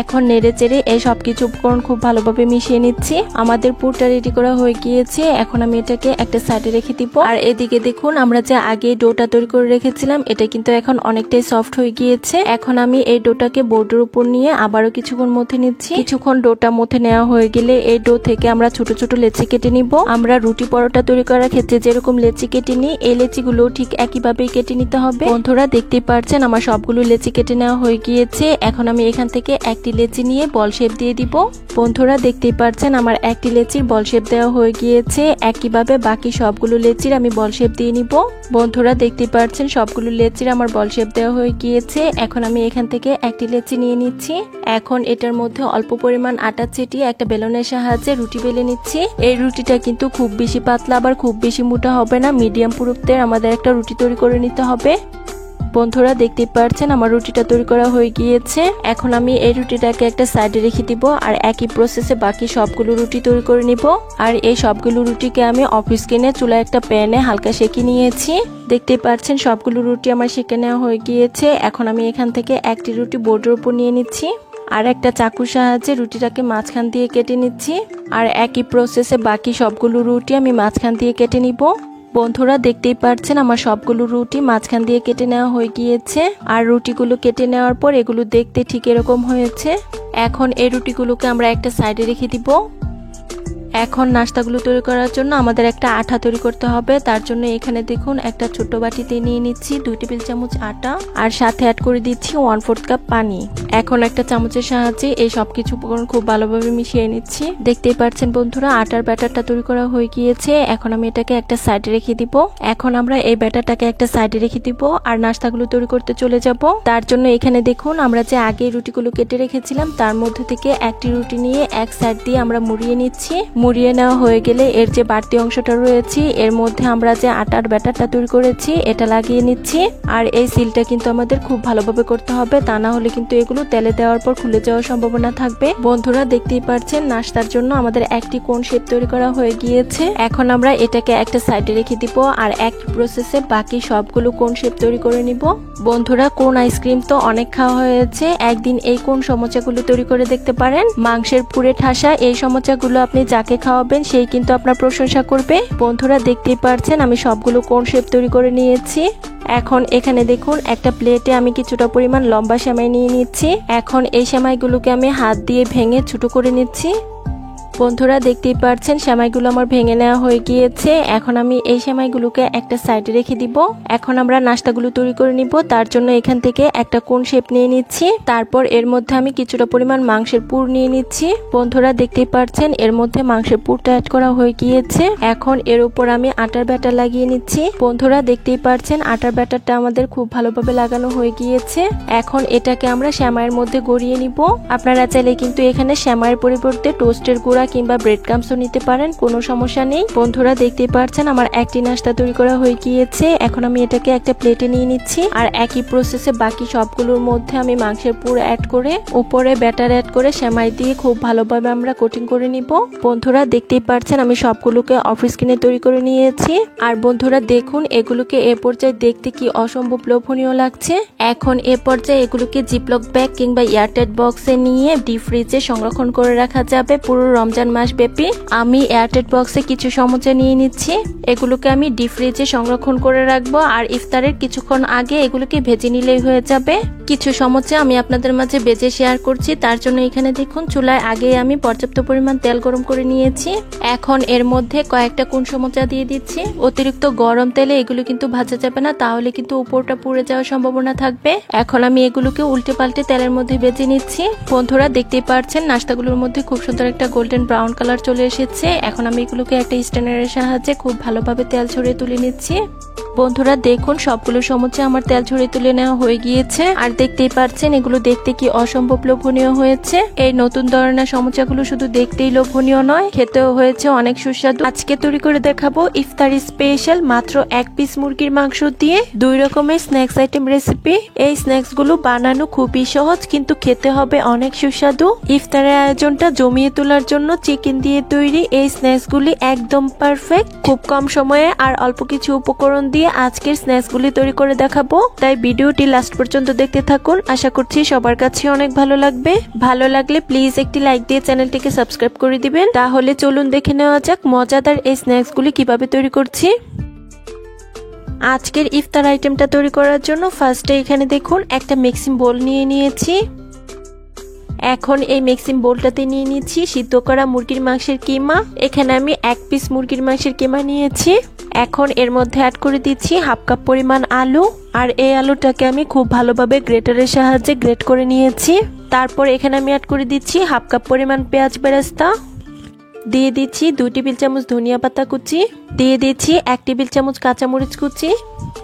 এখন নেড়ে চেড়ে এই সবকিছু উপকরণ খুব ভালোভাবে মিশিয়ে নিচ্ছি। আমাদের পুরটা রেডি করা হয়ে গিয়েছে। এখন আমি এটাকে একটা সাইডে রেখে দিব। আর এদিকে দেখুন আমরা যে আগে ডোটা তৈরি করে রেখেছিলাম এটা কিন্তু এখন অনেকটাই সফট হয়ে গিয়েছে। এখন আমি এই ডোটাকে বোর্ডের উপর নিয়ে আবারও কিছুক্ষণ মথে নিচ্ছি। কিছুক্ষণ ডোটা মথে নেওয়া হয়ে গেলে এই ডো থেকে আমরা ছোট ছোট লেচি কেটে নিব। আমরা রুটি পরোটা তৈরি করার ক্ষেত্রে যেরকম লেচি কেটে নিই এই লেচিগুলো ঠিক একইভাবেই কেটে নিতে হবে। বন্ধুরা দেখতেই পাচ্ছেন আমার সবগুলো লেচি কেটে নেওয়া হয়ে গিয়েছে। এখন আমি এখান থেকে একটি লেচি নিয়ে বল শেপ দিয়ে দিব। বন্ধুরা দেখতেই পাচ্ছেন আমার একটি লেচির বল শেপ দেওয়া হয়ে গিয়েছে। একইভাবে বাকি সবগুলো লেচির আমি বল শেপ দিয়ে নিব। বন্ধুরা দেখতেই পাচ্ছেন সবগুলো লেচির আমার বল শেপ দেওয়া হয়ে গিয়েছে। এখন আমি এখান থেকে একটি লেচি নিয়ে নিচ্ছি। এখন এটার মধ্যে অল্প পরিমাণ আটা ছিটিয়ে একটা বেলনের সাহায্যে রুটি বেলে নিচ্ছি। এই রুটিটা কিন্তু খুব বেশি পাতলা আবার খুব বেশি মোটা হবে না, মিডিয়াম পুরুত্বের আমাদের একটা রুটি তৈরি করে নিতে হবে। বন্ধুরা দেখতেই পাচ্ছেন আমার রুটিটা তৈরি করা হয়ে গিয়েছে। এখন আমি এই রুটিটাকে একটা সাইডে রেখে দিব আর একই প্রসেসে বাকি সবগুলো রুটি তৈরি করে নিব। আর এই সবগুলো রুটিকে আমি অফিস কিনে চুলায় একটা প্যানে হালকা সেঁকে নিয়েছি। দেখতেই পাচ্ছেন সবগুলো রুটি আমার সেঁকে নেওয়া হয়ে গিয়েছে। এখন আমি এখান থেকে একটি রুটি বোর্ডের উপর নিয়ে নিচ্ছি আর একটা চাকুর সাহায্যে রুটিটাকে মাঝখান দিয়ে কেটে নিচ্ছি। আর একই প্রসেসে বাকি সবগুলো রুটি আমি মাঝখান দিয়ে কেটে নিব। বন্ধুরা দেখতেই পাচ্ছেন আমার সবগুলো রুটি মাঝখান দিয়ে কেটে নেওয়া হয়ে গিয়েছে। আর রুটিগুলো কেটে নেওয়ার পর এগুলো দেখতে ঠিক এরকম হয়েছে। এখন এই রুটিগুলোকে আমরা একটা সাইডে রেখে দিব। এখন নাস্তাগুলো তৈরি করার জন্য আমাদের একটা আটা তৈরি করতে হবে। তার জন্য এখানে দেখুন একটা ছোট বাটিতে নিয়ে নিচ্ছি 2 টেবিল চামচ আটা আর সাথে অ্যাড করে দিচ্ছি 1/4 কাপ পানি। এখন একটা চামচের সাহায্যে এই সবকিছু উপকরণ খুব ভালোভাবে মিশিয়ে নিচ্ছি। দেখতেই পাচ্ছেন বন্ধুরা আটার ব্যাটারটা তৈরি করা হয়ে গিয়েছে। এখন আমি এটাকে একটা সাইডে রেখে দিব। এখন আমরা এই ব্যাটারটাকে একটা সাইডে রেখে দিব আর নাস্তাগুলো তৈরি করতে চলে যাব। তার জন্য এখানে দেখুন আমরা যে আগে রুটিগুলো কেটে রেখেছিলাম তার মধ্যে থেকে একটি রুটি নিয়ে এক সাইড দিয়ে আমরা মুড়িয়ে নিচ্ছি। মুড়িয়ে নেওয়া হয়ে গেলে এর যে বাড়তি অংশটা রয়েছে এর মধ্যে আমরা যে আটার ব্যাটারটা তৈরি করেছি এটা লাগিয়ে নিচ্ছি। আর এই সিলটা কিন্তু আমাদের খুব ভালোভাবে করতে হবে, তা না হলে কিন্তু এগুলো তেলে দেওয়ার পর খুলে যাওয়ার সম্ভাবনা থাকবে। বন্ধুরা দেখতেই পাচ্ছেন নাস্তার জন্য আমাদের একটি কোন শেপ তৈরি করা হয়ে গিয়েছে। এখন আমরা এটাকে একটা সাইডে রেখে দিব আর এক প্রসেসে বাকি সবগুলো কোন শেপ তৈরি করে নিব। বন্ধুরা কোন আইসক্রিম তো অনেক খাওয়া হয়েছে, একদিন এই কোন সমোচাগুলো তৈরি করে দেখতে পারেন। মাংসের পুরে ঠাসা এই সমোচাগুলো আপনি যাকে খাওয়াবেন সেই কিন্তু আপনার প্রশংসা করবে। বন্ধুরা দেখতেই পাচ্ছেন আমি সবগুলো কোন শেপ তৈরি করে নিয়েছি। এখন এখানে দেখুন একটা প্লেটে আমি কিছুটা পরিমাণ লম্বা সেমাই নিয়ে নিচ্ছি। এখন এই সেমাইগুলোকে আমি হাত দিয়ে ভেঙে ছোট করে নিচ্ছি। বন্ধুরা দেখতেই পাচ্ছেন সেমাইগুলো আমার ভেঙে নেওয়া হয়ে গিয়েছে। এখন আমি এই সেমাইগুলোকে একটা সাইডে রেখে দিব। এখন আমরা নাস্তাগুলো তৈরি করে নিব। তার জন্য এখান থেকে একটা কোন শেপ নিয়ে নিচ্ছি। তারপর এর মধ্যে আমি কিছুটা পরিমাণ মাংসের পুর নিয়ে নিচ্ছি। বন্ধুরা দেখতেই পাচ্ছেন এর মধ্যে মাংসের পুরটা অ্যাড করা হয়ে গিয়েছে। এখন এর উপর আমি আটার ব্যাটার লাগিয়ে নিচ্ছি। বন্ধুরা দেখতেই পাচ্ছেন আটার ব্যাটারটা আমাদের খুব ভালোভাবে লাগানো হয়ে গিয়েছে। এখন এটাকে আমরা সেমাইয়ের মধ্যে গড়িয়ে নিব। আপনারা চাইলে কিন্তু এখানে সেমাইয়ের পরিবর্তে টোস্টের গুঁড়া কিংবা ব্রেড ক্রাম্বসও নিতে পারেন, কোনো সমস্যা নেই। বন্ধুরা দেখতেই পাচ্ছেন আমার একটি নাস্তা তৈরি করা হয়ে গিয়েছে। এখন আমি এটাকে একটা প্লেটে নিয়ে নিচ্ছি আর একই প্রসেসে বাকি সবগুলোর মধ্যে আমি মাংসের পুর অ্যাড করে উপরে ব্যাটার অ্যাড করে সেমাই দিয়ে খুব ভালোভাবে আমরা কোটিং করে নিব। বন্ধুরা দেখতেই পাচ্ছেন আমি সবগুলোকে অফিস কিনে তৈরি করে নিয়েছি। আর বন্ধুরা দেখুন এগুলোকে এ পর্যায়ে দেখতে কি অসম্ভব লোভনীয় লাগছে। এখন এ পর্যায়ে এগুলোকে জিপলক ব্যাগ কিংবা এয়ারটাইট বক্সে নিয়ে ডিপ ফ্রিজে সংরক্ষণ করে রাখা যাবে পুরো রমজান মাস ব্যাপী। আমি এয়ারটাইট বক্সে কিছু সমোচা নিয়ে নিচ্ছি। এগুলোকে আমি ডিপ ফ্রিজে সংরক্ষণ করে রাখবো আর ইফতারের কিছুক্ষণ আগে এগুলোকে ভেজে নিলেই হয়ে যাবে। কিছু সমোচা আমি আপনাদের মাঝে ভেজে শেয়ার করছি। তার জন্য এখানে দেখুন চুলায় আগে আমি পর্যাপ্ত পরিমাণ তেল গরম করে নিয়েছি। এখন এর মধ্যে কয়েকটা কোন সমোচা দিয়ে দিচ্ছি। অতিরিক্ত গরম তেলে এগুলো কিন্তু ভাজা যাবে না, তাহলে কিন্তু উপরটা পুড়ে যাওয়ার সম্ভাবনা থাকবে। এখন আমি এগুলোকে উল্টে পাল্টে তেলের মধ্যে ভেজে নিচ্ছি। বন্ধুরা দেখতেই পাচ্ছেন নাস্তাগুলোর মধ্যে খুব সুন্দর একটা গোল্ডেন ব্রাউন কালার চলে এসেছে। এখন আমি এগুলোকে একটা স্ট্যান্ডারের সাহায্যে খুব ভালোভাবে তেল ছড়িয়ে তুলে নিচ্ছি। বন্ধুরা দেখুন সবগুলো সমোচা আমার তেল ছড়িয়ে তুলে নেওয়া হয়ে গিয়েছে। আর দেখতেই পাচ্ছেন এগুলো দেখতে কি অসম্ভব লোভনীয় হয়েছে। এই নতুন ধরনের সমোচাগুলো শুধু দেখতেই লোভনীয় নয়, খেতেও হয়েছে অনেক সুস্বাদু। আজকে তৈরি করে দেখাবো ইফতারি স্পেশাল মাত্র 1 পিস মুরগির মাংস দিয়ে 2 রকমের স্ন্যাক্স আইটেম রেসিপি। এই স্ন্যাক্স গুলো বানানো খুবই সহজ কিন্তু খেতে হবে অনেক সুস্বাদু। ইফতারের আয়োজনটা জমিয়ে তোলার জন্য চিকেন দিয়ে তৈরি এই স্ন্যাক্স গুলি একদম পারফেক্ট। খুব কম সময়ে আর অল্প কিছু উপকরণ দিয়ে আজকের স্ন্যাক্স গুলি তৈরি করে দেখাবো, তাই ভিডিওটি লাস্ট পর্যন্ত দেখতে থাকুন। আশা করছি সবার কাছে অনেক ভালো লাগবে। ভালো লাগলে প্লিজ একটি লাইক দিয়ে চ্যানেলটিকে সাবস্ক্রাইব করে দিবেন। তাহলে চলুন দেখে নেওয়া যাক মজাদার এই স্ন্যাক্স গুলি কিভাবে তৈরি করছি। আজকের ইফতার আইটেমটা তৈরি করার জন্য ফার্স্টে এখানে দেখুন একটা মিক্সিং বোল নিয়ে নিয়েছি। এখন এই মিক্সিং বোলটাতে নিয়ে নিচ্ছি সিদ্ধ করা মুরগির মাংসের কিমা। এখানে আমি 1 পিস মুরগির মাংসের কিমা নিয়েছি। এখন এর মধ্যে অ্যাড করে দিচ্ছি 1/2 কাপ পরিমাণ আলু। আর এই আলুটাকে আমি খুব ভালোভাবে গ্রেটারের সাহায্যে গ্রেট করে নিয়েছি। তারপর এখানে আমি অ্যাড করে দিচ্ছি 1/2 কাপ পরিমাণ পেঁয়াজ বেরেস্তা। দিয়ে দিচ্ছি 2 টেবিল চামচ ধনিয়া পাতা কুচি। দিয়ে দিচ্ছি 1 টেবিল চামচ কাঁচামরিচ কুচি।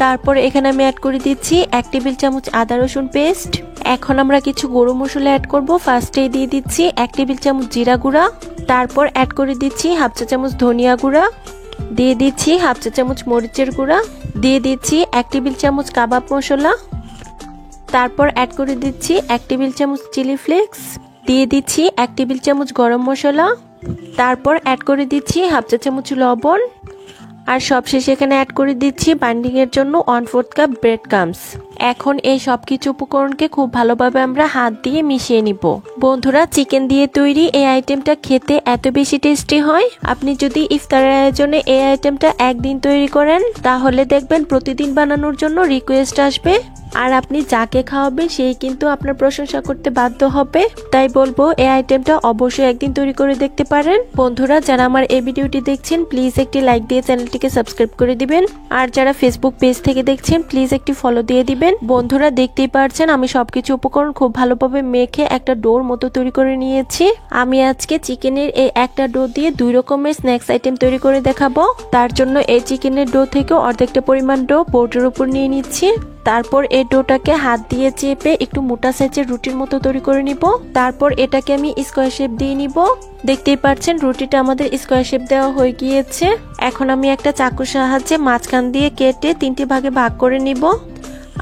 তারপর এখানে আমি অ্যাড করে দিচ্ছি 1 টেবিল চামচ আদা রসুন পেস্ট। এখন আমরা কিছু গরম মশলা অ্যাড করব। ফার্স্টে দিয়ে দিচ্ছি 1 টেবিল চামচ জিরা গুঁড়া। তারপর অ্যাড করে দিচ্ছি 1/2 চা চামচ ধনিয়া গুঁড়া। দিয়ে দিচ্ছি 1/2 চা চামচ মরিচের গুঁড়া। দিয়ে দিচ্ছি 1 টেবিল চামচ কাবাব মশলা। তারপর অ্যাড করে দিচ্ছি 1 টেবিল চামচ চিলি ফ্লেক্স, দিয়ে দিচ্ছি 1 টেবিল চামচ গরম মশলা, তারপর অ্যাড করে দিচ্ছি হাফ চা চামচ লবণ, আর সবশেষে এখানে অ্যাড করে দিচ্ছি বাইন্ডিং এর জন্য 1/4 কাপ ব্রেড ক্রাম্বস। এখন এই সবকিছু উপকরণকে খুব ভালোভাবে আমরা হাত দিয়ে মিশিয়ে নিব। বন্ধুরা, চিকেন দিয়ে তৈরি এই আইটেমটা খেতে এত বেশি টেস্টি হয়, আপনি যদি ইফতারের আয়োজনে এই আইটেমটা একদিন তৈরি করেন তাহলে দেখবেন প্রতিদিন বানানোর জন্য রিকোয়েস্ট আসবে, আর আপনি যাকে খাওয়াবেন সেই কিন্তু আপনার প্রশংসা করতে বাধ্য হবে। তাই বলবো এই আইটেমটা অবশ্যই একদিন তৈরি করে দেখতে পারেন। বন্ধুরা, যারা আমার এই ভিডিওটি দেখছেন প্লিজ একটি লাইক দিয়ে চ্যানেলটিকে সাবস্ক্রাইব করে দিবেন, আর যারা ফেসবুক পেজ থেকে দেখছেন প্লিজ একটি ফলো দিয়ে দিবেন। বন্ধুরা, দেখতেই পারছেন আমি সবকিছু উপকরণ খুব ভালোভাবে মেখে একটা ডোর মতো তৈরি করে নিয়েছি। আমি আজকে চিকেনের এই একটা ডো দিয়ে 2 রকমের স্ন্যাক্স আইটেম তৈরি করে দেখাবো। তার জন্য এই চিকেনের ডো থেকে অর্ধেকটা পরিমাণ ডো বোর্ডের উপর নিয়ে নিচ্ছি। তারপর এই ডোটাকে হাত দিয়ে চেপে একটু মোটা সাইজের রুটির মতো তৈরি করে নিব। তারপর এটাকে আমি স্কোয়ার শেপ দিয়ে নিব। দেখতেই পাচ্ছেন রুটিটা আমাদের স্কোয়ার শেপ দেওয়া হয়ে গিয়েছে। এখন আমি একটা চাকুর সাহায্যে মাঝখান দিয়ে কেটে 3টি ভাগে ভাগ করে নিব।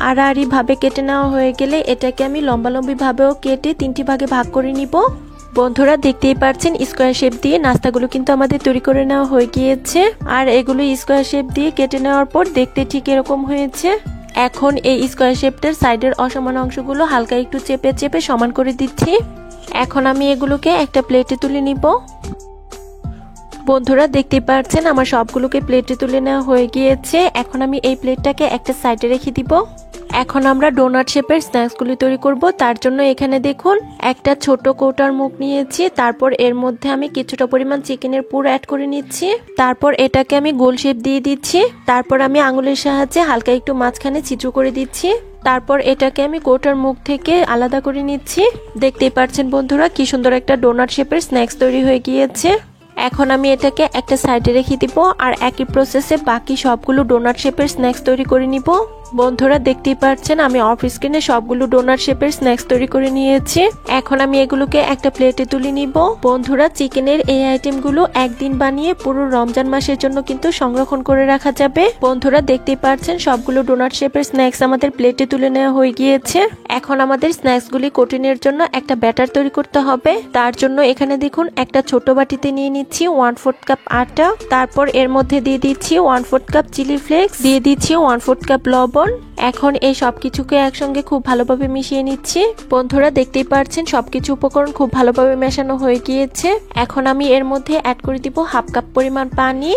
আড়াআড়ি ভাবে কেটে নেওয়া হয়ে গেলে এটাকে আমি লম্বালম্বি ভাবেও কেটে 3টি ভাগে ভাগ করে নিব। বন্ধুরা, দেখতেই পাচ্ছেন স্কোয়ার শেপ দিয়ে নাস্তাগুলো কিন্তু আমাদের তৈরি করে নেওয়া হয়ে গিয়েছে, আর এগুলো স্কোয়ার শেপ দিয়ে কেটে নেওয়ার পর দেখতে ঠিক এরকম হয়েছে। এখন এই স্কোয়ার শেপটার সাইডের অসমান অংশগুলো হালকা একটু চেপে চেপে সমান করে দিচ্ছি। এখন আমি এগুলোকে একটা প্লেটে তুলে নিব। বন্ধুরা, দেখতেই পাচ্ছেন আমার সবগুলোকে প্লেটে তুলে নেওয়া হয়ে গিয়েছে। এখন আমি এই প্লেটটাকে একটা সাইডে রেখে দিব। এখন আমরা ডোনাট শেপের স্ন্যাক্সগুলি তৈরি করব। তার জন্য এখানে দেখুন একটা ছোট কৌটার মুখ নিয়েছি। তারপর এর মধ্যে আমি কিছুটা পরিমাণ চিকেনের পুর অ্যাড করে নিচ্ছি। তারপর এটাকে আমি গোল শেপ দিয়ে দিচ্ছি। তারপর আমি আঙুলের সাহায্যে হালকা একটু মাঝখানে ছিদ্র করে দিচ্ছি। তারপর এটাকে আমি কৌটার মুখ থেকে আলাদা করে নিচ্ছি। দেখতেই পাচ্ছেন বন্ধুরা কি সুন্দর একটা ডোনাট শেপের স্ন্যাক্স তৈরি হয়ে গিয়েছে। এখন আমি এটাকে একটা সাইডে রেখে দিব, আর একই প্রসেসে বাকি সবগুলো ডোনাট শেপের স্ন্যাক্স তৈরি করে নিব। বন্ধুরা, দেখতেই পাচ্ছেন আমি অফ স্ক্রিনে সবগুলো ডোনাট শেপের স্ন্যাক্স তৈরি করে নিয়েছি। এখন আমি এগুলোকে একটা প্লেটে তুলে নিব। বন্ধুরা, চিকেনের এই আইটেমগুলো একদিন বানিয়ে পুরো রমজান মাসের জন্য কিন্তু সংরক্ষণ করে রাখা যাবে। বন্ধুরা, দেখতেই পাচ্ছেন সবগুলো ডোনাট শেপের স্ন্যাক্স আমাদের প্লেটে তুলে নেওয়া হয়ে গিয়েছে। এখন আমাদের স্ন্যাক্সগুলি কোটিনের জন্য একটা ব্যাটার তৈরি করতে হবে। তার জন্য এখানে দেখুন একটা ছোট বাটিতে নিয়ে নিচ্ছি 1/4 কাপ আটা। তারপর এর মধ্যে দিয়ে দিচ্ছি 1/4 কাপ চিলি ফ্লেক্স, দিয়ে দিচ্ছি 1/4 কাপ লবণ। এখন এই সবকিছুকে একসঙ্গে খুব ভালোভাবে মিশিয়ে নিচ্ছি। বন্ধুরা, দেখতেই পাচ্ছেন সবকিছু উপকরণ খুব ভালোভাবে মেশানো হয়ে গিয়েছে। এখন আমি এর মধ্যে অ্যাড করে দিব হাফ কাপ পরিমাণ পানি।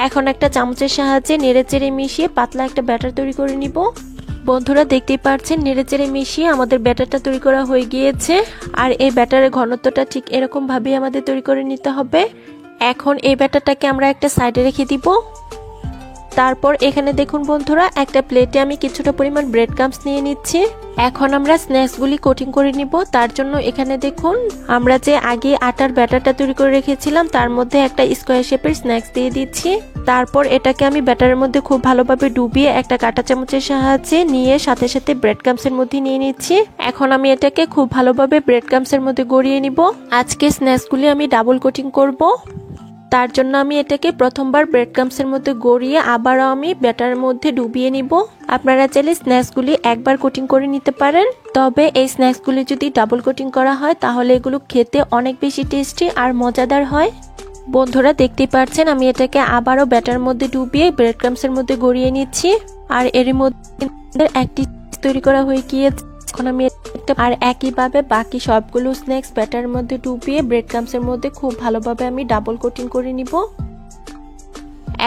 এখন একটা চামচের সাহায্যে নেড়েচেড়ে মিশিয়ে পাতলা একটা ব্যাটার তৈরি করে নিব। বন্ধুরা, দেখতেই পাচ্ছেন নেড়েচেড়ে মিশিয়ে আমাদের ব্যাটারটা তৈরি করা হয়ে গিয়েছে, আর এই ব্যাটারের ঘনত্বটা ঠিক এরকম ভাবেই আমাদের তৈরি করে নিতে হবে। এখন এই ব্যাটারটাকে আমরা একটা সাইডে রেখে দিব। তারপর এখানে দেখুন বন্ধুরা একটা প্লেটে আমি কিছুটা পরিমাণ ব্রেড ক্রাম্বস নিয়ে নিচ্ছি। এখন আমরা স্ন্যাক্সগুলি কোটিং করে নিব। তার জন্য এখানে দেখুন আমরা যে আগে আটার ব্যাটারটা তৈরি করে রেখেছিলাম তার মধ্যে একটা স্কোয়ার শেপের স্ন্যাক্স দিয়ে দিচ্ছি। তারপর এটাকে আমি ব্যাটারের মধ্যে খুব ভালোভাবে ডুবিয়ে একটা কাঁটা চামচের সাহায্যে নিয়ে সাথে সাথে ব্রেড ক্রাম্বসের মধ্যে নিয়ে নিচ্ছি। এখন আমি এটাকে খুব ভালোভাবে ব্রেড ক্রাম্বসের মধ্যে গড়িয়ে নিব। আজকে স্ন্যাক্সগুলি আমি ডাবল কোটিং করব। তার জন্য আমি এটাকে প্রথমবার ব্রেড ক্রাম্বসের মধ্যে গড়িয়ে আবারও আমি ব্যাটারের মধ্যে ডুবিয়ে নিব। আপনারা চাইলে স্ন্যাক্সগুলি একবার কোটিং করে নিতে পারেন, তবে এই স্ন্যাক্সগুলি যদি ডাবল কোটিং করা হয় তাহলে এগুলো খেতে অনেক বেশি টেস্টি আর মজাদার হয়। বন্ধুরা, দেখতেই পাচ্ছেন আমি এটাকে আবারও ব্যাটারের মধ্যে ডুবিয়ে ব্রেড ক্রাম্বসের মধ্যে গড়িয়ে নিচ্ছি, আর এর মধ্যে একটি তৈরি করা হয়ে গিয়েছে। এখন আমি আর একইভাবে বাকি সবগুলো স্ন্যাক্স ব্যাটারের মধ্যে ডুবিয়ে ব্রেড ক্রাম্বসের মধ্যে খুব ভালোভাবে আমি ডাবল কোটিং করে নিব।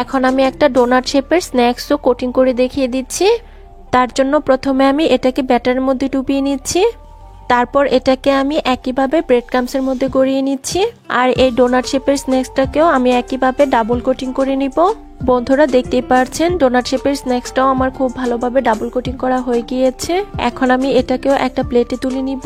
এখন আমি একটা ডোনাট শেপের স্ন্যাক্সও কোটিং করে দেখিয়ে দিচ্ছি। তার জন্য প্রথমে আমি এটাকে ব্যাটারের মধ্যে ডুবিয়ে নিচ্ছি। তারপর এটাকে আমি একইভাবে ব্রেড ক্রাম্বসের মধ্যে গড়িয়ে নিচ্ছি, আর এই ডোনাট শেপের স্ন্যাক্সটাকেও আমি একইভাবে ডাবল কোটিং করে নিব। বন্ধুরা, দেখতেই পাচ্ছেন ডোনাট শেপের স্ন্যাক্সটাও আমার খুব ভালোভাবে ডাবল কোটিং করা হয়ে গিয়েছে। এখন আমি এটাকেও একটা প্লেটে তুলে নিব,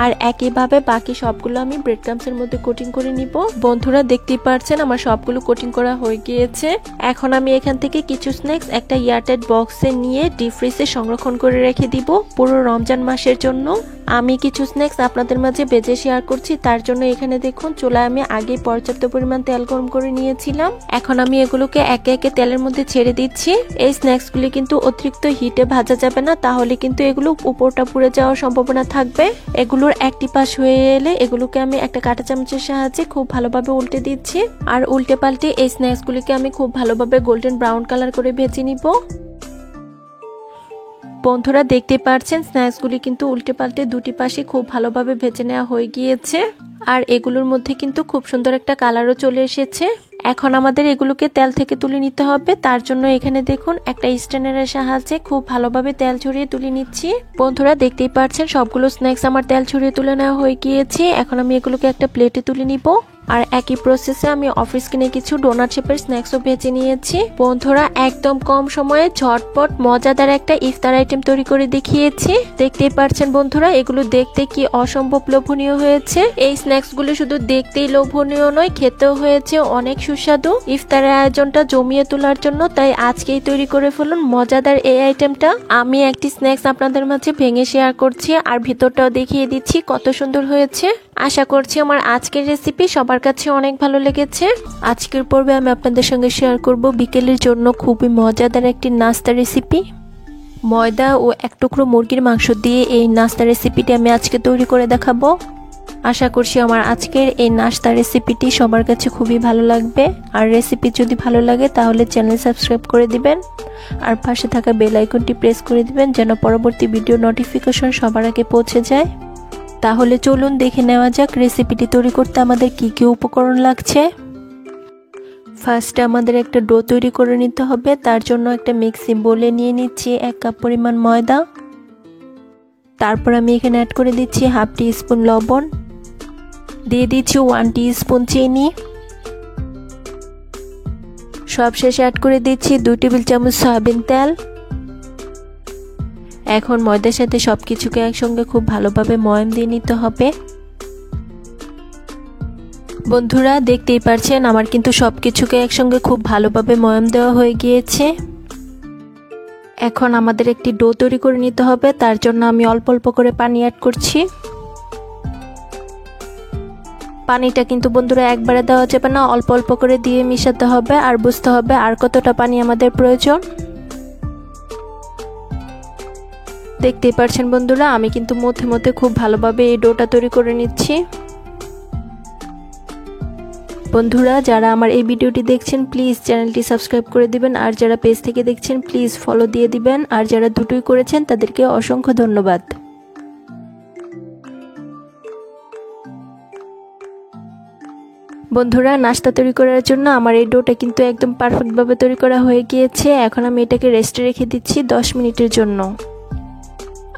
আর একইভাবে বাকি সবগুলো আমি ব্রেড ক্রাম্বসের মধ্যে কোটিং করে নিব। বন্ধুরা, দেখতেই পাচ্ছেন আমার সবগুলো কোটিং করা হয়ে গিয়েছে। এখন আমি এখান থেকে কিছু স্ন্যাক্স একটা এয়ারটাইট বক্সে নিয়ে ডিপ ফ্রিজে সংরক্ষণ করে রেখে দিব পুরো রমজান মাসের জন্য। আমি কিছু স্ন্যাক্স আপনাদের মাঝে ভেজে শেয়ার করছি। তার জন্য এখানে দেখুন চুলায় আমি আগে পর্যাপ্ত পরিমাণ তেল গরম করে নিয়েছিলাম। এখন আমি এগুলোকে একে একে তেলের মধ্যে ছেড়ে দিচ্ছি। এই স্ন্যাক্সগুলি কিন্তু অতিরিক্ত হিটে ভাজা যাবে না, তাহলে কিন্তু এগুলো উপরটা পুড়ে যাওয়ার সম্ভাবনা থাকবে। এগুলোর একটি পাশ হয়ে এলে এগুলোকে আমি একটা কাঁটা চামচের সাহায্যে খুব ভালোভাবে উল্টে দিচ্ছি। আর উল্টে পাল্টে এই স্ন্যাক্সগুলিকে আমি খুব ভালোভাবে গোল্ডেন ব্রাউন কালার করে ভেজে নিব। বন্ধুরা দেখতে পাচ্ছেন স্ন্যাক্সগুলি কিন্তু উল্টে পাল্টে দুটি পাশে খুব ভালোভাবে ভেজে নেওয়া হয়ে গিয়েছে। আর এগুলোর মধ্যে কিন্তু খুব সুন্দর একটা কালারও চলে এসেছে। এখন আমাদের এগুলোকে তেল থেকে তুলে নিতে হবে। তার জন্য এখানে দেখুন একটা স্ট্যান্ডারের সাহায্যে খুব ভালোভাবে তেল ছড়িয়ে তুলে নিচ্ছি। বন্ধুরা দেখতেই পাচ্ছেন সবগুলো স্ন্যাক্স আমার তেল ছড়িয়ে তুলে নেওয়া হয়ে গিয়েছে। এখন আমি এগুলোকে একটা প্লেটে তুলে নিব। আর একই প্রসেসে আমি অফিস কিনে কিছু ডোনাট শেপের স্ন্যাক্সও ভেজে নিয়েছি। বন্ধুরা একদম কম সময়ে ঝটপট মজাদার একটা ইফতার আইটেম তৈরি করে দেখিয়েছি। দেখতেই পাচ্ছেন বন্ধুরা এগুলো দেখতে কি অসম্ভব লোভনীয় হয়েছে। এই স্ন্যাক্সগুলো শুধু দেখতেই লোভনীয় নয়, খেতেও হয়েছে অনেক সুস্বাদু। ইফতারের আয়োজনটা জমিয়ে তোলার জন্য তাই আজকেই তৈরি করে ফেলুন মজাদার এই আইটেমটা। আমি একটি স্ন্যাক্স আপনাদের মাঝে ভেঙে শেয়ার করছি আর ভিতরটাও দেখিয়ে দিচ্ছি কত সুন্দর হয়েছে। আশা করছি আমার আজকের রেসিপি সবার কাছে অনেক ভালো লেগেছে। আজকের পর্বে আমি আপনাদের সঙ্গে শেয়ার করব বিকেলের জন্য খুবই মজাদার একটি নাস্তা রেসিপি। ময়দা ও এক টুকরো মুরগির মাংস দিয়ে এই নাস্তা রেসিপিটি আমি আজকে তৈরি করে দেখাবো। আশা করছি আমার আজকের এই নাস্তা রেসিপিটি সবার কাছে খুবই ভালো লাগবে। আর রেসিপি যদি ভালো লাগে তাহলে চ্যানেল সাবস্ক্রাইব করে দিবেন আর পাশে থাকা বেল আইকনটি প্রেস করে দিবেন যেন পরবর্তী ভিডিও নোটিফিকেশন সবার আগে পৌঁছে যায়। তাহলে চলুন দেখে নেওয়া যাক রেসিপিটি তৈরি করতে আমাদের কি কি উপকরণ লাগছে। ফার্স্টে আমাদের একটা ডো তৈরি করে নিতে হবে। তার জন্য একটা মিক্সি বোলে নিয়ে নিচ্ছি 1 কাপ পরিমাণ ময়দা। তারপর আমি এখানে অ্যাড করে দিচ্ছি হাফ টি স্পুন লবণ, দিয়ে দিচ্ছি 1 টিস্পুন চিনি, সবশেষে অ্যাড করে দিচ্ছি 2 টেবিল চামচ সয়াবিন তেল। এখন ময়দার সাথে সবকিছুকে একসঙ্গে খুব ভালোভাবে ময়ান দিয়ে নিতে হবে। বন্ধুরা দেখতেই পাচ্ছেন আমার কিন্তু সবকিছুকে একসঙ্গে খুব ভালোভাবে ময়ান দেওয়া হয়ে গিয়েছে। এখন আমাদের একটি ডো তৈরি করে নিতে হবে। তার জন্য আমি অল্প অল্প করে পানি অ্যাড করছি। পানিটা কিন্তু বন্ধুরা একবারে দেওয়া যাবে না, অল্প অল্প করে দিয়ে মিশাতে হবে আর বুঝতে হবে আর কতটা পানি আমাদের প্রয়োজন। দেখতেই পাচ্ছেন বন্ধুরা আমি কিন্তু মধ্যে মধ্যে খুব ভালোভাবে এই ডোটা তৈরি করে নিচ্ছি। বন্ধুরা যারা আমার এই ভিডিওটি দেখছেন প্লিজ চ্যানেলটি সাবস্ক্রাইব করে দিবেন আর যারা পেজ থেকে দেখছেন প্লিজ ফলো দিয়ে দিবেন আর যারা দুটোই করেছেন তাদেরকে অসংখ্য ধন্যবাদ। বন্ধুরা নাস্তা তৈরি করার জন্য আমার এই ডোটা কিন্তু একদম পারফেক্টভাবে তৈরি করা হয়ে গিয়েছে। এখন আমি এটাকে রেস্টে রেখে দিচ্ছি 10 মিনিটের জন্য।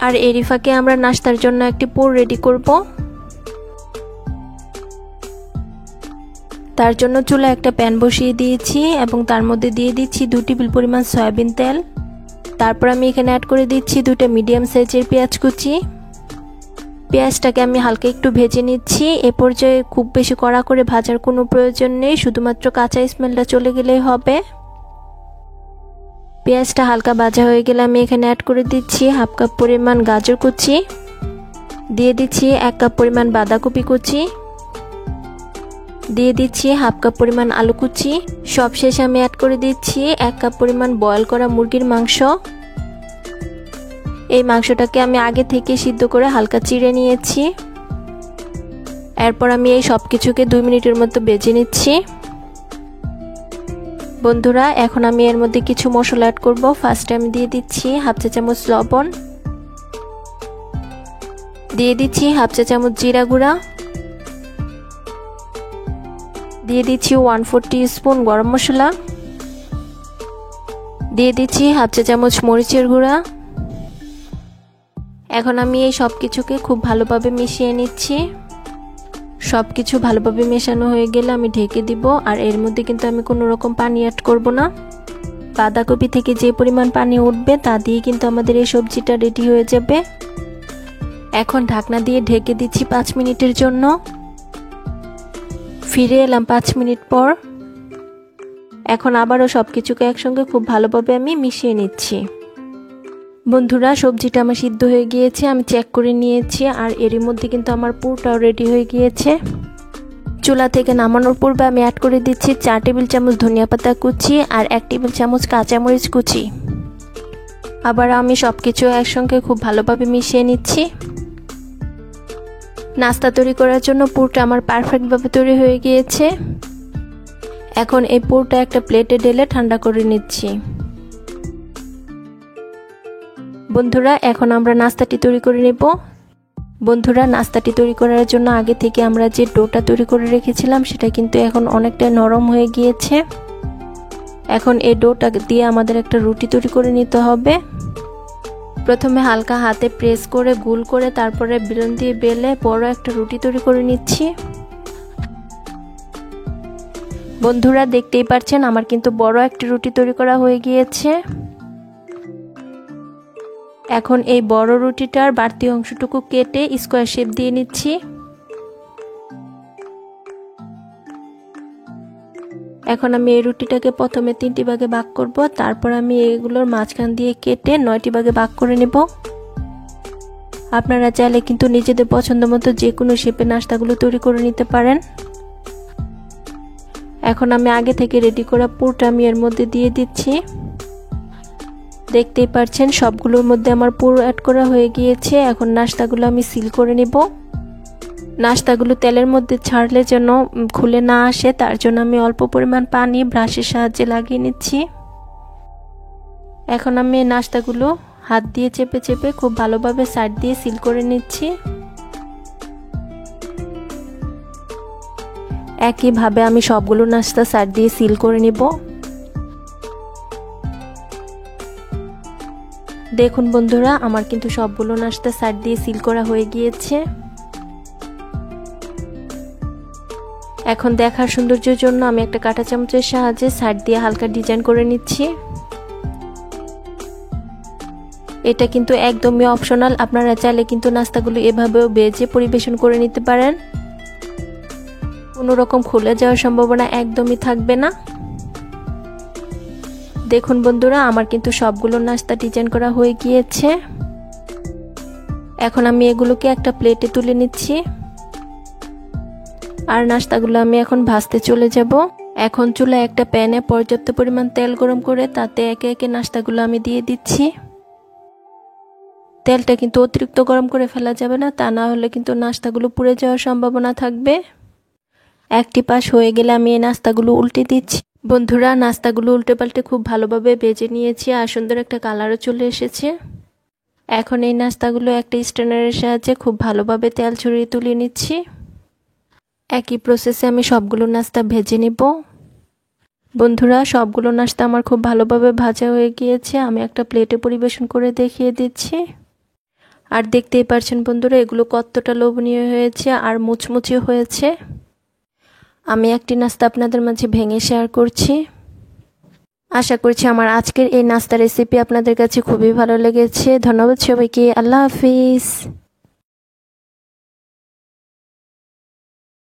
আর এরই ফাঁকে আমরা নাস্তার জন্য একটি পুর রেডি করব। তার জন্য চুলায় একটা প্যান বসিয়ে দিয়েছি এবং তার মধ্যে দিয়ে দিচ্ছি 2 টেবিল পরিমাণ সয়াবিন তেল। তারপর আমি এখানে অ্যাড করে দিচ্ছি 2টা মিডিয়াম সাইজের পেঁয়াজ কুচি। পেঁয়াজটাকে আমি হালকা একটু ভেজে নিচ্ছি। এ পর্যায়ে খুব বেশি কড়া করে ভাজার কোনো প্রয়োজন নেই, শুধুমাত্র কাঁচা স্মেলটা চলে গেলেই হবে। পেঁয়াজটা হালকা ভাজা হয়ে গেলে আমি এখানে অ্যাড করে দিচ্ছি হাফ কাপ পরিমাণ গাজর কুচি, দিয়ে দিচ্ছি 1 কাপ পরিমাণ বাঁধাকপি কুচি, দিয়ে দিচ্ছি হাফ কাপ পরিমাণ আলু কুচি। সবশেষে আমি অ্যাড করে দিচ্ছি 1 কাপ পরিমাণ বয়েল করা মুরগির মাংস। এই মাংসটাকে আমি আগে থেকে সিদ্ধ করে হালকা চিড়ে নিয়েছি। এরপর আমি এই সব কিছুকে 2 মিনিটের মতো ভেজে নিচ্ছি। বন্ধুরা এখন আমি এর মধ্যে কিছু মশলা অ্যাড করব। ফার্স্টে আমি দিয়ে দিচ্ছি হাফ চা চামচ লবণ, দিয়ে দিচ্ছি হাফ চা চামচ জিরা গুঁড়া, দিয়ে দিচ্ছি 1/4 টিস্পুন গরম মশলা, দিয়ে দিচ্ছি হাফ চা চামচ মরিচের গুঁড়া। এখন আমি এই সব কিছুকে খুব ভালোভাবে মিশিয়ে নিচ্ছি। সবকিছু ভালোভাবে মেশানো হয়ে গেলে আমি ঢেকে দিব। আর এর মধ্যে কিন্তু আমি কোনো রকম পানি অ্যাড করব না। বাঁধাকপি থেকে যে পরিমাণ পানি উঠবে তা দিয়ে কিন্তু আমাদের এই সবজিটা রেডি হয়ে যাবে। এখন ঢাকনা দিয়ে ঢেকে দিচ্ছি 5 মিনিটের জন্য। ফিরে এলাম 5 মিনিট পর। এখন আবারও সবকিছুকে একসঙ্গে খুব ভালোভাবে আমি মিশিয়ে নিচ্ছি। বন্ধুরা সবজিটা আমার সিদ্ধ হয়ে গিয়েছে, আমি চেক করে নিয়েছি। আর এরই মধ্যে কিন্তু আমার পুরটাও রেডি হয়ে গিয়েছে। চুলা থেকে নামানোর পূর্বে আমি অ্যাড করে দিচ্ছি 4 টেবিল চামচ ধনিয়া পাতা কুচি আর 1 টেবিল চামচ কাঁচামরিচ কুচি। আবার আমি সব কিছু একসঙ্গে খুব ভালোভাবে মিশিয়ে নিচ্ছি। নাস্তা তৈরি করার জন্য পুরটা আমার পারফেক্টভাবে তৈরি হয়ে গিয়েছে। এখন এই পুরটা একটা প্লেটে ঢেলে ঠান্ডা করে নিচ্ছি। বন্ধুরা এখন আমরা নাস্তাটি তৈরি করে নেব। বন্ধুরা নাস্তাটি তৈরি করার জন্য আগে থেকে আমরা যে ডোটা তৈরি করে রেখেছিলাম সেটা কিন্তু এখন অনেকটা নরম হয়ে গিয়েছে। এখন এই ডোটা দিয়ে আমাদের একটা রুটি তৈরি করে নিতে হবে। প্রথমে হালকা হাতে প্রেস করে গোল করে তারপরে বেলন দিয়ে বেলে বড় একটা রুটি তৈরি করে নিচ্ছি। বন্ধুরা দেখতেই পাচ্ছেন আমার কিন্তু বড় একটা রুটি তৈরি করা হয়ে গিয়েছে। এখন এই বড় রুটিটার বাড়তি অংশটুকু কেটে স্কোয়ার শেপ দিয়ে নিচ্ছি। এখন আমি এই রুটিটাকে প্রথমে 3টি ভাগে ভাগ করব, তারপর আমি এগুলোর মাঝখান দিয়ে কেটে 9টি ভাগে ভাগ করে নেব। আপনারা চাইলে কিন্তু নিজেদের পছন্দ মতো যে কোনো শেপে নাস্তাগুলো তৈরি করে নিতে পারেন। এখন আমি আগে থেকে রেডি করা পুরটা আমি এর মধ্যে দিয়ে দিচ্ছি। দেখতেই পাচ্ছেন সবগুলোর মধ্যে আমার পুর অ্যাড করা হয়ে গিয়েছে। এখন নাস্তাগুলো আমি সিল করে নেব। নাস্তাগুলো তেলের মধ্যে ছাড়লে যেন খুলে না আসে তার জন্য আমি অল্প পরিমাণ পানি ব্রাশের সাহায্যে লাগিয়ে নিচ্ছি। এখন আমি নাস্তাগুলো হাত দিয়ে চেপে চেপে খুব ভালোভাবে সাইড দিয়ে সিল করে নিচ্ছি। একইভাবে আমি সবগুলো নাস্তা সাইড দিয়ে সিল করে নিব। দেখুন বন্ধুরা আমার কিন্তু সবগুলো নাস্তা সাইড দিয়ে সিল করা হয়ে গিয়েছে। এখন দেখার সৌন্দর্যের জন্য আমি একটা কাঁটা চামচের সাহায্যে সাইড দিয়ে হালকা ডিজাইন করে নিচ্ছি। এটা কিন্তু একদমই অপশনাল, আপনারা চাইলে কিন্তু নাস্তাগুলো এভাবেও ভেজে পরিবেশন করে নিতে পারেন। কোনো রকম খুলে যাওয়ার সম্ভাবনা একদমই থাকবে না। দেখুন বন্ধুরা আমার কিন্তু সবগুলো নাস্তা ডিজাইন করা হয়ে গিয়েছে। এখন আমি এগুলোকে একটা প্লেটে তুলে নিচ্ছি। আর নাস্তাগুলো আমি এখন ভাজতে চলে যাব। এখন চুলায় একটা প্যানে পর্যাপ্ত পরিমাণ তেল গরম করে তাতে একে একে নাস্তাগুলো আমি দিয়ে দিচ্ছি। তেলটা কিন্তু অতিরিক্ত গরম করে ফেলা যাবে না, তা না হলে কিন্তু নাস্তাগুলো পুড়ে যাওয়ার সম্ভাবনা থাকবে। একটি পাশ হয়ে গেলে আমি এই নাস্তাগুলো উল্টে দিচ্ছি। বন্ধুরা নাস্তাগুলো উল্টে পাল্টে খুব ভালোভাবে ভেজে নিয়েছি আর সুন্দর একটা কালারও চলে এসেছে। এখন এই নাস্তাগুলো একটা স্ট্রেনারের সাহায্যে খুব ভালোভাবে তেল ছড়িয়ে তুলে নিচ্ছি। একই প্রসেসে আমি সবগুলো নাস্তা ভেজে নিব। বন্ধুরা সবগুলো নাস্তা আমার খুব ভালোভাবে ভাজা হয়ে গিয়েছে। আমি একটা প্লেটে পরিবেশন করে দেখিয়ে দিচ্ছি। আর দেখতেই পাচ্ছেন বন্ধুরা এগুলো কতটা লোভনীয় হয়েছে আর মুচমুচে হয়েছে। আমি একটি নাস্তা আপনাদের মাঝে ভেঙে শেয়ার করছি। আশা করছি আমার আজকের এই নাস্তা রেসিপি আপনাদের কাছে খুবই ভালো লেগেছে। ধন্যবাদ সবাইকে। আল্লাহ হাফিজ।